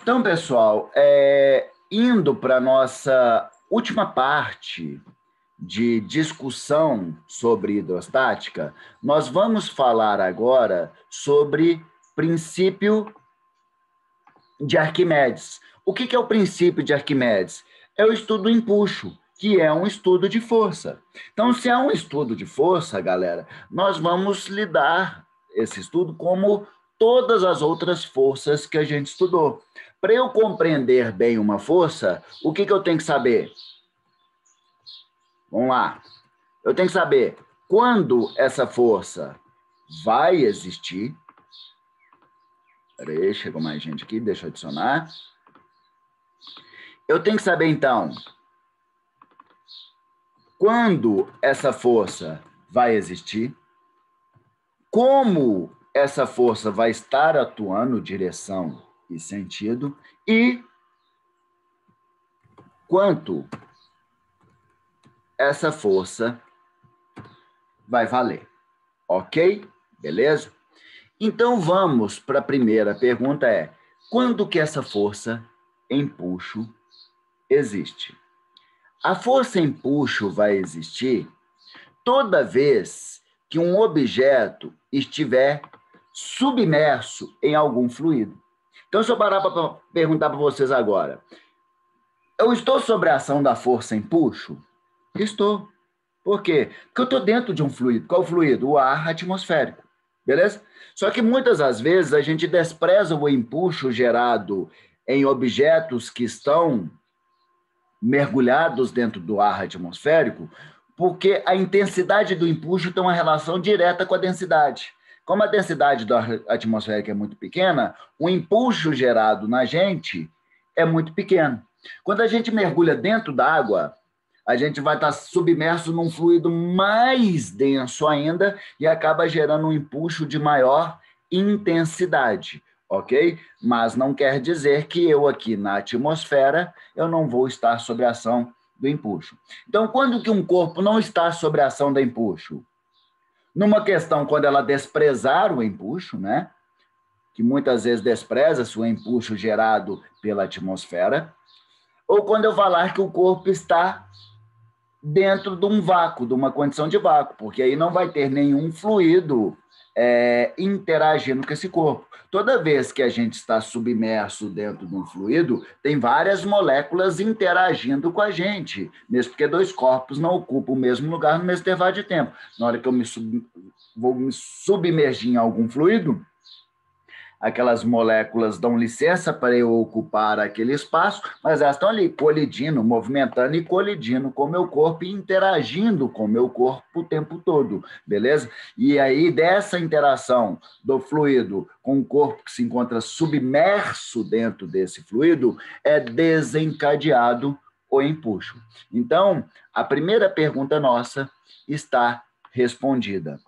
Então, pessoal, indo para a nossa última parte de discussão sobre hidrostática, nós vamos falar agora sobre princípio de Arquimedes. O que é o princípio de Arquimedes? É o estudo do empuxo, que é um estudo de força. Então, se é um estudo de força, galera, nós vamos lidar esse estudo como todas as outras forças que a gente estudou. Para eu compreender bem uma força, o que eu tenho que saber? Vamos lá. Eu tenho que saber quando essa força vai existir. Peraí, chegou mais gente aqui, deixa eu adicionar. Eu tenho que saber, então, quando essa força vai existir, como essa força vai estar atuando, direção e sentido, e quanto essa força vai valer. Ok? Beleza? Então vamos para a primeira pergunta, quando que essa força empuxo existe? A força empuxo vai existir toda vez que um objeto estiver submerso em algum fluido. Então, se eu parar para perguntar para vocês agora, eu estou sob a ação da força empuxo? Estou. Por quê? Porque eu estou dentro de um fluido. Qual fluido? O ar atmosférico. Beleza? Só que muitas das vezes a gente despreza o empuxo gerado em objetos que estão mergulhados dentro do ar atmosférico, porque a intensidade do empuxo tem uma relação direta com a densidade. Como a densidade do ar atmosférico é muito pequena, o empuxo gerado na gente é muito pequeno. Quando a gente mergulha dentro da água, a gente vai estar submerso num fluido mais denso ainda e acaba gerando um empuxo de maior intensidade, ok? Mas não quer dizer que eu aqui na atmosfera eu não vou estar sob a ação do empuxo. Então, quando que um corpo não está sob a ação do empuxo? Numa questão quando ela desprezar o empuxo, né? Que muitas vezes despreza-se o empuxo gerado pela atmosfera, ou quando eu falar que o corpo está dentro de um vácuo, de uma condição de vácuo, porque aí não vai ter nenhum fluido interagindo com esse corpo. Toda vez que a gente está submerso dentro de um fluido, tem várias moléculas interagindo com a gente, mesmo porque dois corpos não ocupam o mesmo lugar no mesmo intervalo de tempo. Na hora que eu vou me submergir em algum fluido, aquelas moléculas dão licença para eu ocupar aquele espaço, mas elas estão ali colidindo, movimentando e colidindo com o meu corpo e interagindo com o meu corpo o tempo todo, beleza? E aí, dessa interação do fluido com o corpo que se encontra submerso dentro desse fluido, é desencadeado o empuxo. Então, a primeira pergunta nossa está respondida.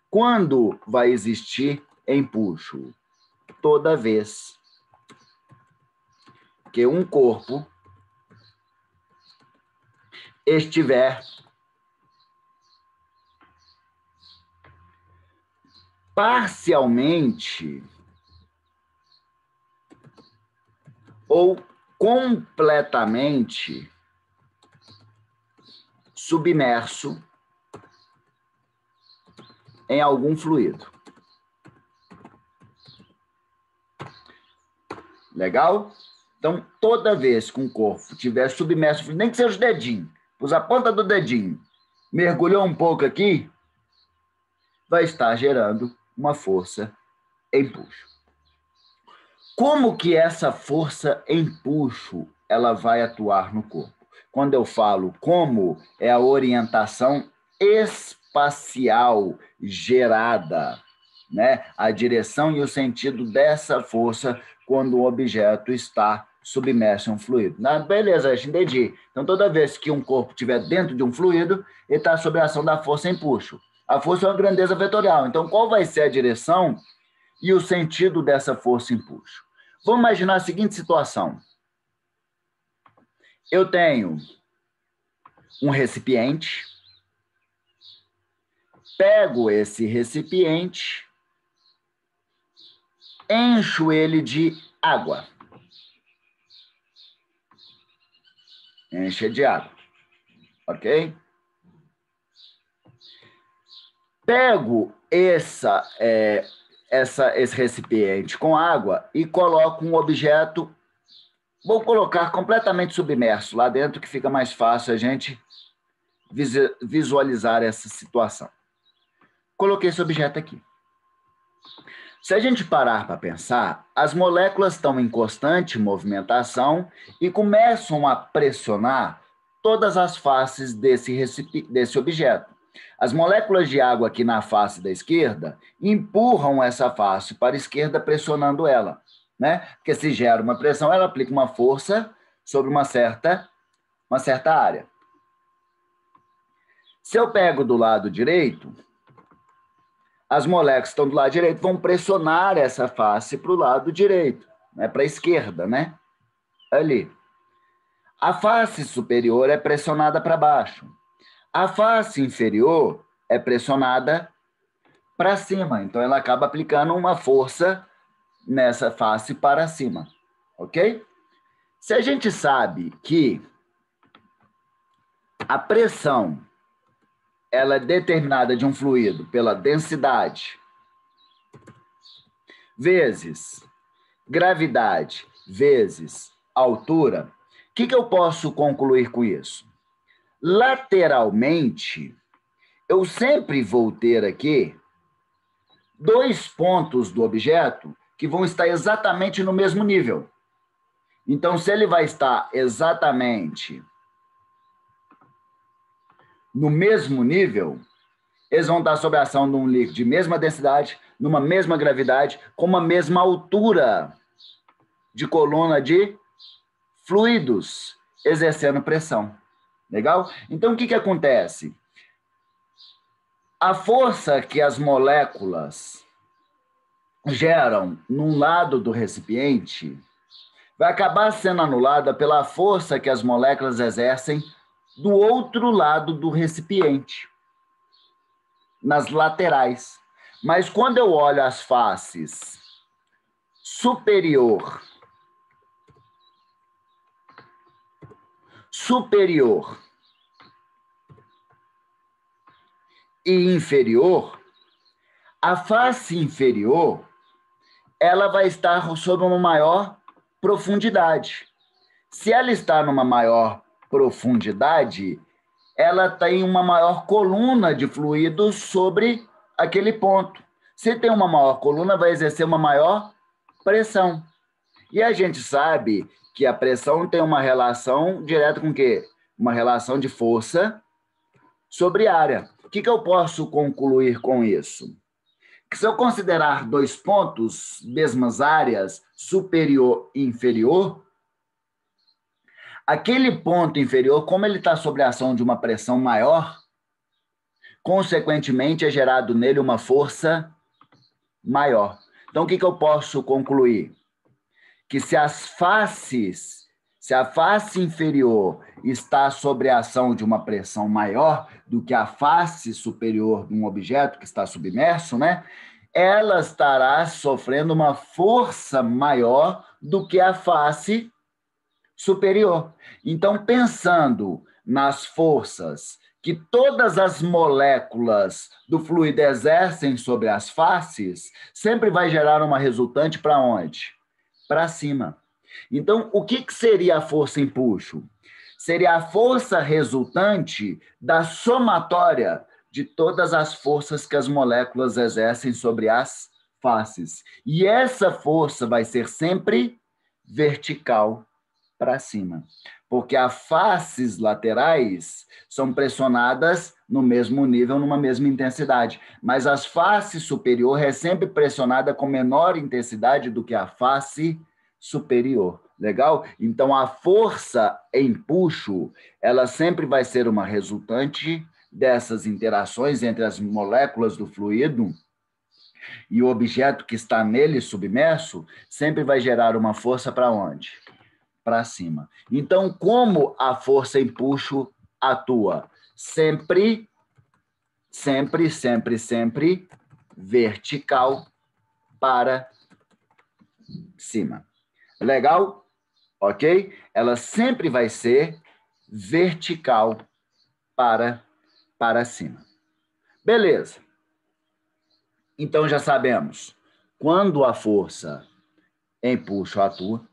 Quando vai existir empuxo? Toda vez que um corpo estiver parcialmente ou completamente submerso em algum fluido. Legal? Então, toda vez que um corpo estiver submerso, nem que seja os dedinhos, pus a ponta do dedinho, mergulhou um pouco aqui, vai estar gerando uma força empuxo. Como que essa força empuxo ela vai atuar no corpo? Quando eu falo como, é a orientação espacial gerada, né? A direção e o sentido dessa força quando o objeto está submerso em um fluido. Beleza, entendi. Então, toda vez que um corpo estiver dentro de um fluido, ele está sob a ação da força empuxo. A força é uma grandeza vetorial. Então, qual vai ser a direção e o sentido dessa força empuxo? Vamos imaginar a seguinte situação. Eu tenho um recipiente, pego esse recipiente, encho ele de água. Enche de água. Ok? Pego esse recipiente com água e coloco um objeto, vou colocar completamente submerso lá dentro, que fica mais fácil a gente visualizar essa situação. Coloquei esse objeto aqui. Se a gente parar para pensar, as moléculas estão em constante movimentação e começam a pressionar todas as faces desse objeto. As moléculas de água aqui na face da esquerda empurram essa face para a esquerda, pressionando ela, né? Porque se gera uma pressão, ela aplica uma força sobre uma certa área. Se eu pego do lado direito, as moléculas que estão do lado direito vão pressionar essa face para o lado direito, né? Para a esquerda, né? Ali. A face superior é pressionada para baixo. A face inferior é pressionada para cima. Então, ela acaba aplicando uma força nessa face para cima. Ok? Se a gente sabe que a pressão ela é determinada de um fluido pela densidade vezes gravidade vezes altura, o que eu posso concluir com isso? Lateralmente, eu sempre vou ter aqui dois pontos do objeto que vão estar exatamente no mesmo nível. Então, se ele vai estar exatamente no mesmo nível, eles vão estar sob a ação de um líquido de mesma densidade, numa mesma gravidade, com uma mesma altura de coluna de fluidos, exercendo pressão. Legal? Então, o que acontece? A força que as moléculas geram num lado do recipiente vai acabar sendo anulada pela força que as moléculas exercem do outro lado do recipiente, nas laterais. Mas quando eu olho as faces superior e inferior, a face inferior ela vai estar sob uma maior profundidade. Se ela está numa maior profundidade, ela tem uma maior coluna de fluidos sobre aquele ponto. Se tem uma maior coluna, vai exercer uma maior pressão. E a gente sabe que a pressão tem uma relação direta com o quê? Uma relação de força sobre área. O que eu posso concluir com isso? Que se eu considerar dois pontos, mesmas áreas, superior e inferior, aquele ponto inferior, como ele está sob a ação de uma pressão maior, consequentemente é gerado nele uma força maior. Então, o que eu posso concluir? Que se a face inferior está sob a ação de uma pressão maior do que a face superior de um objeto que está submerso, né? Ela estará sofrendo uma força maior do que a face superior. Então, pensando nas forças que todas as moléculas do fluido exercem sobre as faces, sempre vai gerar uma resultante para onde? Para cima. Então, o que seria a força empuxo? Seria a força resultante da somatória de todas as forças que as moléculas exercem sobre as faces. E essa força vai ser sempre vertical para cima, porque as faces laterais são pressionadas no mesmo nível, numa mesma intensidade, mas as faces superior é sempre pressionada com menor intensidade do que a face superior. Legal? Então, a força empuxo, ela sempre vai ser uma resultante dessas interações entre as moléculas do fluido e o objeto que está nele submerso, sempre vai gerar uma força para onde? Para cima. Então, como a força empuxo atua? Sempre vertical para cima. Legal? Ok? Ela sempre vai ser vertical para cima. Beleza. Então, já sabemos quando a força empuxo atua,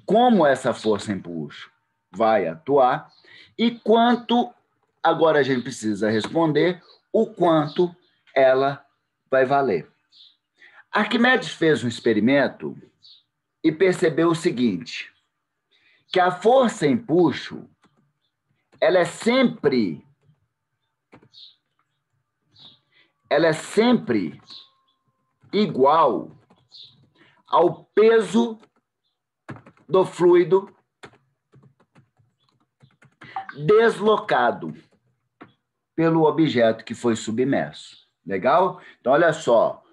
como essa força empuxo vai atuar e quanto, agora a gente precisa responder o quanto ela vai valer. Arquimedes fez um experimento e percebeu o seguinte, que a força empuxo, ela é sempre igual ao peso do fluido deslocado pelo objeto que foi submerso. Legal? Então, olha só,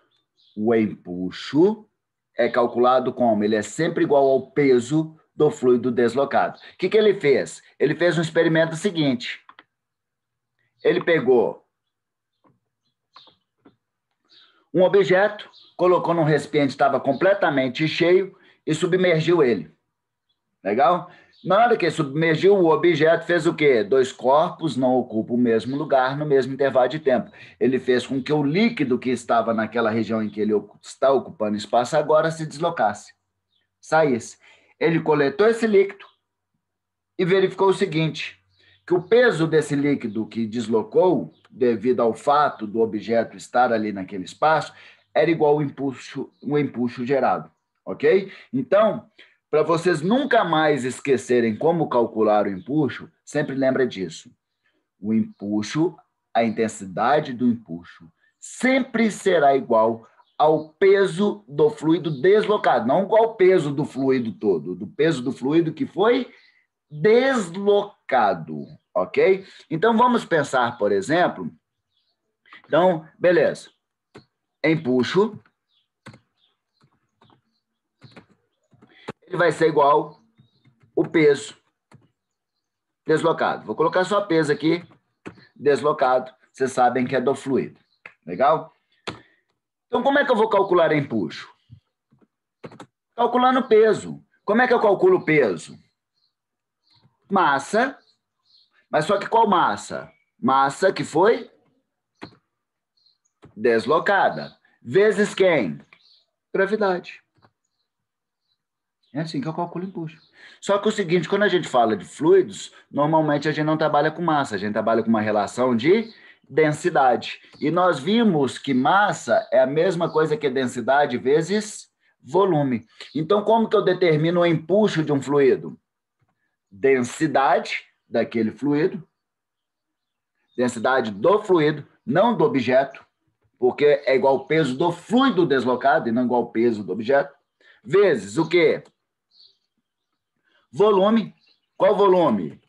o empuxo é calculado como? Ele é sempre igual ao peso do fluido deslocado. O que ele fez? Ele fez um experimento seguinte. Ele pegou um objeto, colocou num recipiente que estava completamente cheio e submergiu ele. Legal? Na hora que submergiu, o objeto fez o quê? Dois corpos não ocupam o mesmo lugar no mesmo intervalo de tempo. Ele fez com que o líquido que estava naquela região em que ele está ocupando espaço agora se deslocasse, saísse. Ele coletou esse líquido e verificou o seguinte, que o peso desse líquido que deslocou, devido ao fato do objeto estar ali naquele espaço, era igual ao empuxo gerado, ok? Então, para vocês nunca mais esquecerem como calcular o empuxo, sempre lembra disso. O empuxo, a intensidade do empuxo, sempre será igual ao peso do fluido deslocado, não igual ao peso do fluido todo, do peso do fluido que foi deslocado, ok? Então, vamos pensar, por exemplo, então, beleza, empuxo, ele vai ser igual o peso deslocado. Vou colocar só peso aqui, deslocado, vocês sabem que é do fluido, legal? Então, como é que eu vou calcular empuxo? Calculando peso. Como é que eu calculo o peso? Massa, mas só que qual massa? Massa que foi deslocada. Vezes quem? Gravidade. É assim que eu calculo empuxo. Só que o seguinte, quando a gente fala de fluidos, normalmente a gente não trabalha com massa, a gente trabalha com uma relação de densidade. E nós vimos que massa é a mesma coisa que densidade vezes volume. Então, como que eu determino o empuxo de um fluido? Densidade daquele fluido, densidade do fluido, não do objeto, porque é igual ao peso do fluido deslocado e não igual ao peso do objeto, vezes o quê? Volume. Qual volume?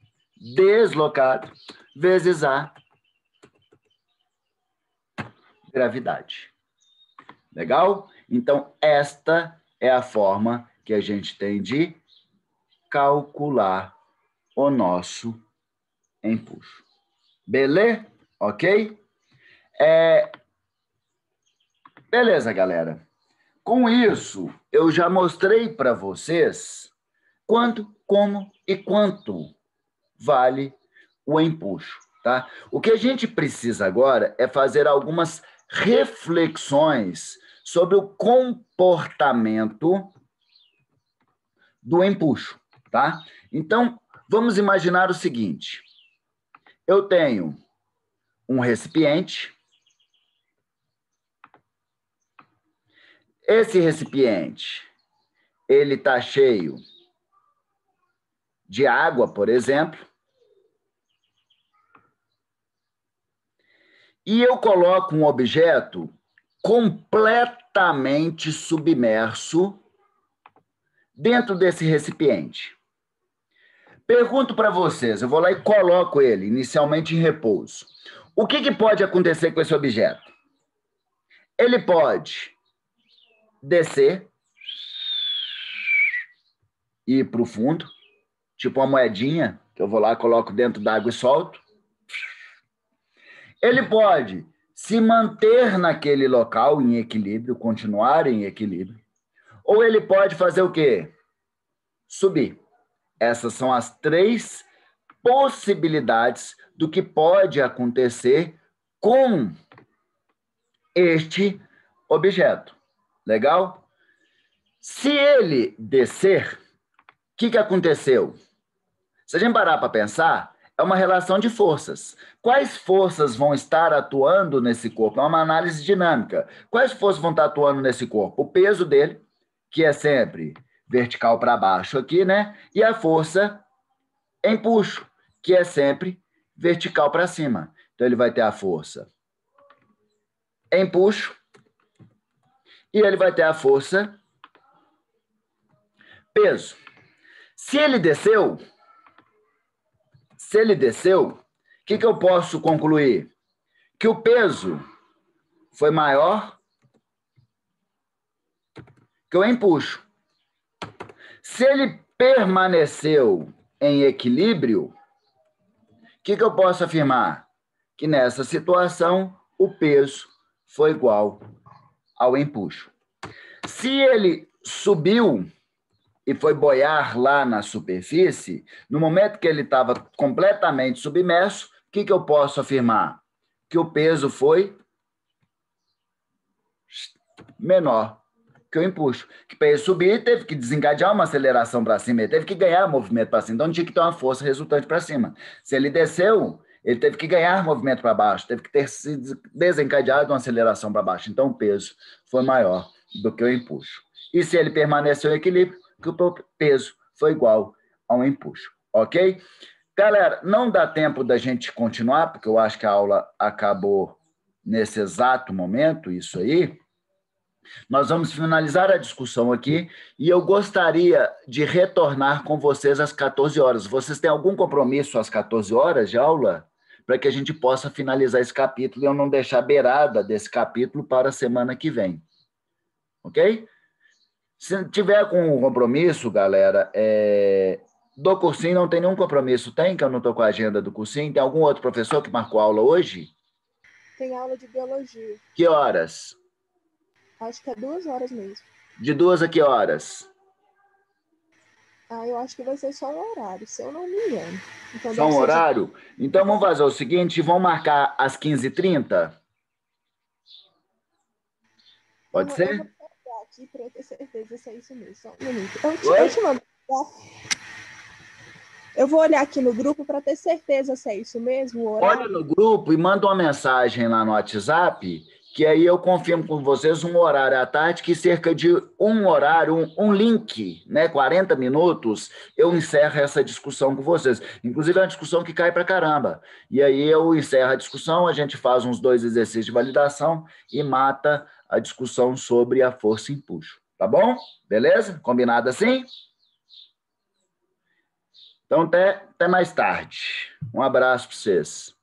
Deslocado, vezes a gravidade. Legal? Então, esta é a forma que a gente tem de calcular o nosso empuxo. Beleza? Ok? Beleza, galera. Com isso, eu já mostrei para vocês quanto, como e quanto vale o empuxo, tá? O que a gente precisa agora é fazer algumas reflexões sobre o comportamento do empuxo, tá? Então, vamos imaginar o seguinte. Eu tenho um recipiente. Esse recipiente, ele está cheio de água, por exemplo, e eu coloco um objeto completamente submerso dentro desse recipiente. Pergunto para vocês, eu vou lá e coloco ele inicialmente em repouso. O que pode acontecer com esse objeto? Ele pode descer e ir para o fundo, tipo uma moedinha, que eu vou lá, coloco dentro d'água e solto. Ele pode se manter naquele local em equilíbrio, continuar em equilíbrio, ou ele pode fazer o quê? Subir. Essas são as três possibilidades do que pode acontecer com este objeto. Legal? Se ele descer, o que aconteceu? Se a gente parar para pensar, é uma relação de forças. Quais forças vão estar atuando nesse corpo? É uma análise dinâmica. Quais forças vão estar atuando nesse corpo? O peso dele, que é sempre vertical para baixo aqui, né? E a força empuxo, que é sempre vertical para cima. Então, ele vai ter a força empuxo e ele vai ter a força peso. Se ele desceu, o que eu posso concluir? Que o peso foi maior que o empuxo. Se ele permaneceu em equilíbrio, o que eu posso afirmar? Que nessa situação o peso foi igual ao empuxo. Se ele subiu e foi boiar lá na superfície, no momento que ele estava completamente submerso, o que eu posso afirmar? Que o peso foi menor que o empuxo. Que para ele subir, ele teve que desencadear uma aceleração para cima, ele teve que ganhar movimento para cima, então tinha que ter uma força resultante para cima. Se ele desceu, ele teve que ganhar movimento para baixo, teve que ter se desencadeado uma aceleração para baixo. Então, o peso foi maior do que o empuxo. E se ele permaneceu em equilíbrio, que o peso foi igual ao empuxo. Ok? Galera, não dá tempo da gente continuar, porque eu acho que a aula acabou nesse exato momento, isso aí. Nós vamos finalizar a discussão aqui e eu gostaria de retornar com vocês às 14 horas. Vocês têm algum compromisso às 14 horas de aula? Para que a gente possa finalizar esse capítulo e eu não deixar beirada desse capítulo para a semana que vem. Ok? Se tiver com compromisso, galera, do cursinho não tem nenhum compromisso. Tem, que eu não estou com a agenda do cursinho? Tem algum outro professor que marcou aula hoje? Tem aula de biologia. Que horas? Acho que é 2 horas mesmo. De 2 a que horas? Eu acho que vai ser só um horário, se eu não me engano. Então, só um horário? Então, vamos fazer o seguinte, vamos marcar às 15h30? Pode ser? Eu vou pegar aqui para eu ter certeza se é isso mesmo. Só um minuto. Eu te mando. Eu vou olhar aqui no grupo para ter certeza se é isso mesmo, o horário. Olha no grupo e manda uma mensagem lá no WhatsApp, que aí eu confirmo com vocês um horário à tarde, que cerca de um horário, um link, né, 40 minutos, eu encerro essa discussão com vocês. Inclusive, é uma discussão que cai para caramba. E aí eu encerro a discussão, a gente faz uns 2 exercícios de validação e mata a discussão sobre a força e empuxo. Tá bom? Beleza? Combinado assim? Então, até mais tarde. Um abraço para vocês.